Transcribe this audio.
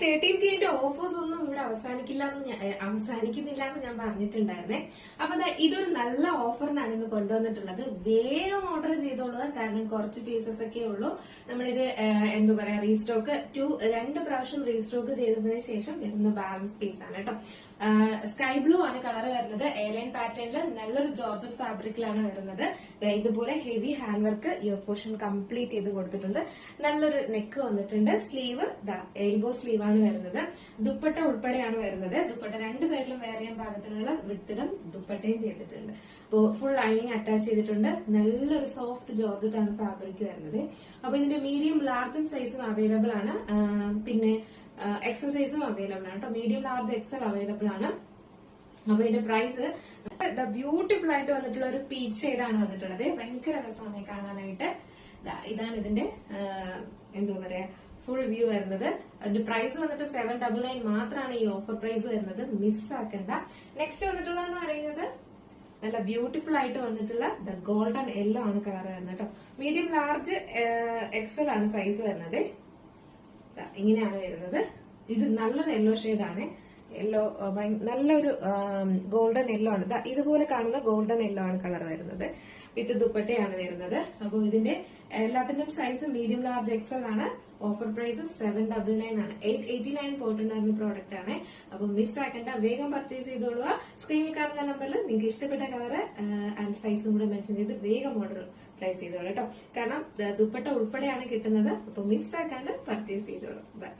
13K offers ഒന്നും ഇവിടെ അവസാനിക്കുന്നില്ല എന്ന് ഞാൻ പറഞ്ഞിട്ടുണ്ടായിരുന്നേ. അപ്പൊ ഇതൊരു നല്ല ഓഫറിനാണ് ഇന്ന് കൊണ്ടുവന്നിട്ടുള്ളത്. വേഗം ഓർഡർ ചെയ്തോളുക, കാരണം കുറച്ച് പീസസ് ഒക്കെ ഉള്ളൂ. നമ്മളിത് എന്താ പറയാ, റീസ്റ്റോക്ക് 2 പ്രാവശ്യം റീസ്റ്റോക്ക് ചെയ്തതിനു ശേഷം വരുന്ന ബാലൻസ് പീസ് ആണ് കേട്ടോ. സ്കൈ ബ്ലൂ ആണ് കളർ വരുന്നത്. എയർലൈൻ പാറ്റേണിൽ നല്ലൊരു ജോർജറ്റ് ഫാബ്രിക്കിലാണ് വരുന്നത്. ഇതുപോലെ heavy hand work year portion complete ചെയ്ത് കൊടുത്തിട്ടുണ്ട്. നല്ലൊരു നെക്ക് വന്നിട്ടുണ്ട്. സ്ലീവ് എൽബോ സ്ലീവ് ആണ് വരുന്നത്. ദുപ്പട്ട ഉൾപ്പെടെയാണ് വരുന്നത്. ദുപ്പട്ട 2 സൈഡിലും വെയർ ചെയ്യാൻ പാകത്തിനുള്ള വിഡ്ത്തിലും ദുപ്പട്ടയും ചെയ്തിട്ടുണ്ട്. അപ്പോ ഫുൾ ലൈനിങ് അറ്റാച്ച് ചെയ്തിട്ടുണ്ട്. നല്ലൊരു സോഫ്റ്റ് ജോർജറ്റ് ആണ് ഫാബ്രിക് വരുന്നത്. അപ്പൊ ഇതിന്റെ മീഡിയം ലാർജും സൈസും അവൈലബിൾ ആണ്. പിന്നെ എക്സൽ സൈസും അവൈലബിൾ ആണ് കേട്ടോ. മീഡിയം ലാർജ് എക്സൽ അവൈലബിൾ ആണ്. അപ്പൊ ഇതിന്റെ പ്രൈസ് ബ്യൂട്ടിഫുൾ ആയിട്ട് വന്നിട്ടുള്ള ഒരു പീച്ച് ഷെയ്ഡാണ് വന്നിട്ടുള്ളത്. ഭയങ്കര രസമാണ് കാണാനായിട്ട്. ഇതാണ് ഇതിന്റെ എന്താ പറയാ ഫുൾ വ്യൂ വരുന്നത്. അതിന്റെ പ്രൈസ് വന്നിട്ട് 799 മാത്രമാണ് ഈ ഓഫർ പ്രൈസ് വരുന്നത്. മിസ്സാക്കണ്ട. നെക്സ്റ്റ് വന്നിട്ടുള്ളതെന്ന് പറയുന്നത് നല്ല ബ്യൂട്ടിഫുൾ ആയിട്ട് വന്നിട്ടുള്ള ഗോൾഡൻ യെല്ലോ ആണ് കളർ വരുന്നത് കേട്ടോ. മീഡിയം ലാർജ് എക്സൽ ആണ് സൈസ് വരുന്നത്. ഇങ്ങനെയാണ് വരുന്നത്. ഇത് നല്ലൊരു യെല്ലോ ഷെയ്ഡാണ്. യെല്ലോ നല്ലൊരു ഗോൾഡൻ യെല്ലോ ആണ്. ഇതുപോലെ കാണുന്ന ഗോൾഡൻ യെല്ലോ ആണ് കളർ വരുന്നത്. വിത്ത് ദുപ്പട്ടയാണ് വരുന്നത്. അപ്പോൾ ഇതിന്റെ എല്ലാത്തിന്റെയും സൈസ് മീഡിയം ലാർജ് എക്സൽ ആണ്. ഓഫർ പ്രൈസ് 799 ആണ്. 889 പോയിട്ടുണ്ടായിരുന്ന പ്രോഡക്റ്റ് ആണ്. അപ്പൊ മിസ്സാക്കണ്ട, വേഗം പർച്ചേസ് ചെയ്തോളുക. സ്ക്രീനിൽ കാണുന്ന നമ്പറിൽ നിങ്ങൾക്ക് ഇഷ്ടപ്പെട്ട കളർ ആൻഡ് സൈസും കൂടെ മെൻഷൻ ചെയ്ത് വേഗം ഓർഡർ പ്രൈസ് ചെയ്തോളൂ കേട്ടോ. കാരണം ദുപ്പട്ട ഉൾപ്പെടെയാണ് കിട്ടുന്നത്. അപ്പൊ മിസ്സാക്കാണ്ട് പർച്ചേസ് ചെയ്തോളൂ. ബൈ.